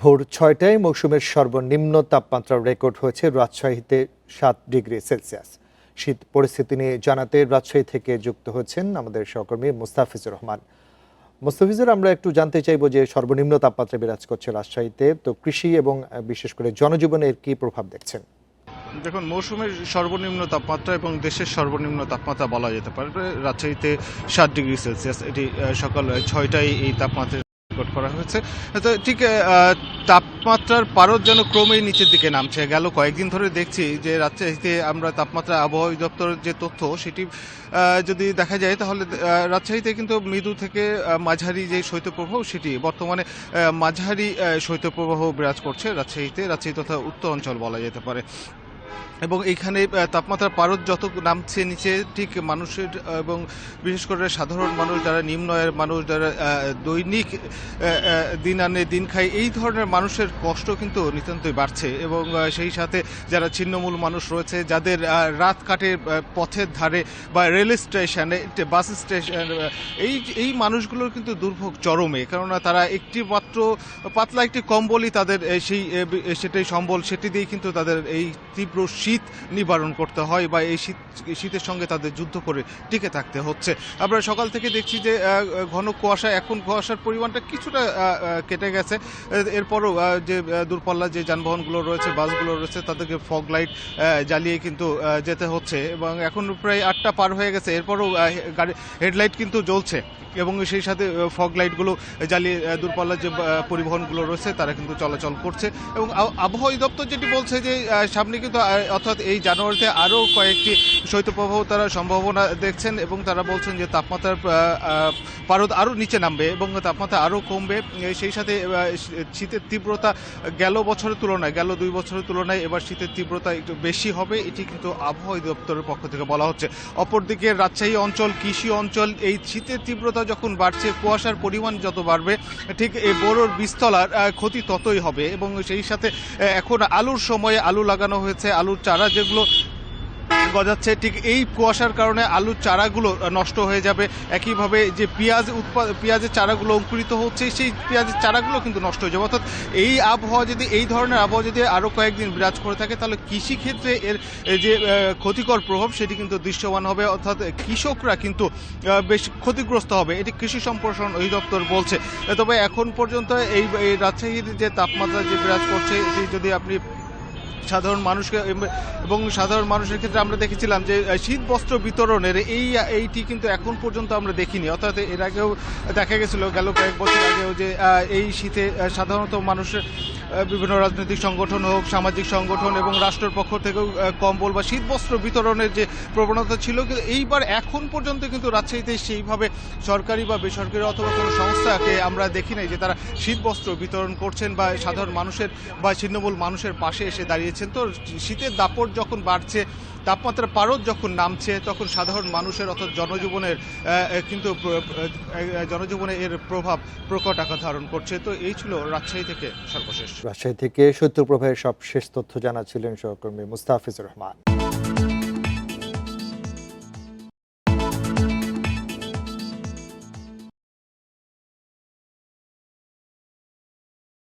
ভোর ৬টায় মৌসুমের সর্বনিম্ন তাপমাত্রা রেকর্ড হয়েছে রাজশাহীতে ৭ ডিগ্রি সেলসিয়াস। শীত পরিস্থিতি নিয়ে জানাতে রাজশাহী থেকে যুক্ত হচ্ছেন আমাদের সহকর্মী মুস্তাফিজুর রহমান। মুস্তাফিজুর, আমরা একটু জানতে চাইবো যে সর্বনিম্ন তাপমাত্রা বিরাজ করছে রাজশাহীতে, তো কৃষি এবং বিশেষ করে জনজীবনে এর কি প্রভাব দেখছেন? দেখুন, মৌসুমের সর্বনিম্ন তাপমাত্রা এবং দেশের সর্বনিম্ন তাপমাত্রা বলা যেতে পারে রাজশাহীতে ৭ ডিগ্রি সেলসিয়াস। এটি সকাল ৬টায় এই তাপমাত্রা রেকর্ড করা হয়েছে। তো ঠিক তাপমাত্রার পারদ যেন ক্রমেই নিচের দিকে নামছে। গেল কয়েকদিন ধরে দেখছি যে রাজশাহীতে আমরা তাপমাত্রা আবহাওয়া অধিদপ্তরের যে তথ্য সেটি যদি দেখা যায় তাহলে রাজশাহীতে কিন্তু মৃদু থেকে মাঝারি যে শৈত্যপ্রবাহ সেটি বর্তমানে মাঝারি শৈত্যপ্রবাহ বিরাজ করছে রাজশাহী তথা উত্তর অঞ্চল বলা যেতে পারে। এবং এইখানে তাপমাত্রার পারদ যত নামছে নিচে, ঠিক মানুষের এবং বিশেষ করে সাধারণ মানুষ, যারা নিম্ন আয়ের মানুষ, যারা দৈনিক দিন আনে দিন খায়, এই ধরনের মানুষের কষ্ট কিন্তু নিতান্তই বাড়ছে। এবং সেই সাথে যারা ছিন্নমূল মানুষ রয়েছে, যাদের রাত কাটে পথের ধারে বা রেল স্টেশনে, বাস স্টেশন, এই মানুষগুলোর কিন্তু দুর্ভোগ চরমে। কেননা তারা একটি মাত্র পাতলা একটি কম্বলই তাদের সেটাই সম্বল, সেটি দিয়েই কিন্তু তাদের এই তীব্র শীত নিবারণ করতে হয় বা এই শীতের সঙ্গে তাদের যুদ্ধ করে টিকে থাকতে হচ্ছে। আমরা সকাল থেকে দেখছি যে ঘন কুয়াশা, এখন কুয়াশার পরিমাণটা কিছুটা কেটে গেছে। এরপরও যে দূরপাল্লার যে যানবাহনগুলো রয়েছে, বাসগুলো রয়েছে, তাদেরকে ফগ লাইট জ্বালিয়ে কিন্তু যেতে হচ্ছে। এবং এখন প্রায় ৮টা পার হয়ে গেছে, এরপরও গাড়ি হেডলাইট কিন্তু জ্বলছে এবং সেই সাথে ফগ লাইটগুলো জ্বালিয়ে দূরপাল্লার যে পরিবহনগুলো রয়েছে তারা কিন্তু চলাচল করছে। এবং আবহাওয়া অধিদপ্তর যেটি বলছে যে সামনে কিন্তু অর্থাৎ এই জানুয়ারিতে আরও কয়েকটি শৈত্যপ্রবাহ তারা সম্ভাবনা দেখছেন এবং তারা বলছেন যে তাপমাত্রার পারদ আরও নিচে নামবে এবং তাপমাত্রা আরও কমবে। সেই সাথে শীতের তীব্রতা গেল ২ বছরের তুলনায় এবার শীতের তীব্রতা একটু বেশি হবে, এটি কিন্তু আবহাওয়া অধিদপ্তরের পক্ষ থেকে বলা হচ্ছে। অপরদিকে রাজশাহী অঞ্চল, কৃষি অঞ্চল, এই শীতের তীব্রতা যখন বাড়ছে, কুয়াশার পরিমাণ যত বাড়বে, ঠিক এই বোরোর বীজতলার ক্ষতি ততই হবে। এবং সেই সাথে এখন আলুর সময়ে আলু লাগানো হয়েছে, আলুর চারা যেগুলো গজাচ্ছে, ঠিক এই কুয়াশার কারণে আলুর চারাগুলো নষ্ট হয়ে যাবে। একইভাবে যে পেঁয়াজের চারাগুলো অঙ্কুরিত হচ্ছে, সেই পেঁয়াজের চারাগুলো কিন্তু নষ্ট হয়ে যাবে। অর্থাৎ এই ধরনের আবহাওয়া যদি আরও কয়েকদিন বিরাজ করে থাকে, তাহলে কৃষিক্ষেত্রে এর যে ক্ষতিকর প্রভাব সেটি কিন্তু দৃশ্যমান হবে। অর্থাৎ কৃষকরা কিন্তু বেশ ক্ষতিগ্রস্ত হবে, এটি কৃষি সম্প্রসারণ অধিদপ্তর বলছে। তবে এখন পর্যন্ত এই রাজশাহীর যে তাপমাত্রা যে বিরাজ করছে, এটি যদি আপনি সাধারণ মানুষের ক্ষেত্রে আমরা দেখেছিলাম যে শীত বস্ত্র বিতরণের এইটি কিন্তু এখন পর্যন্ত আমরা দেখিনি। অর্থাৎ এর আগেও দেখা গেছিল গেল কয়েক বছর আগেও যে এই শীতে সাধারণত মানুষের বিভিন্ন রাজনৈতিক সংগঠন হোক, সামাজিক সংগঠন এবং রাষ্ট্রের পক্ষ থেকেও কম্বল বা শীত বস্ত্র বিতরণের যে প্রবণতা ছিল, কিন্তু এইবার এখন পর্যন্ত কিন্তু রাজশাহীতে সেইভাবে সরকারি বা বেসরকারি অথবা কোনো সংস্থাকে আমরা দেখি নাই যে তারা শীত বস্ত্র বিতরণ করছেন বা সাধারণ মানুষের বা ছিন্নমূল মানুষের পাশে এসে দাঁড়িয়েছেন। তো শীতের দাপট যখন বাড়ছে, তাপমাত্রার পারদ যখন নামছে, তখন সাধারণ মানুষের অর্থাৎ জনজীবনে এর প্রভাব প্রকট আকার ধারণ করছে। তো এই ছিল রাজশাহী থেকে সর্বশেষ। রাজশাহী থেকে শৈত্যপ্রবাহের সব শেষ তথ্য জানাচ্ছিলেন সহকর্মী মুস্তাফিজুর রহমান।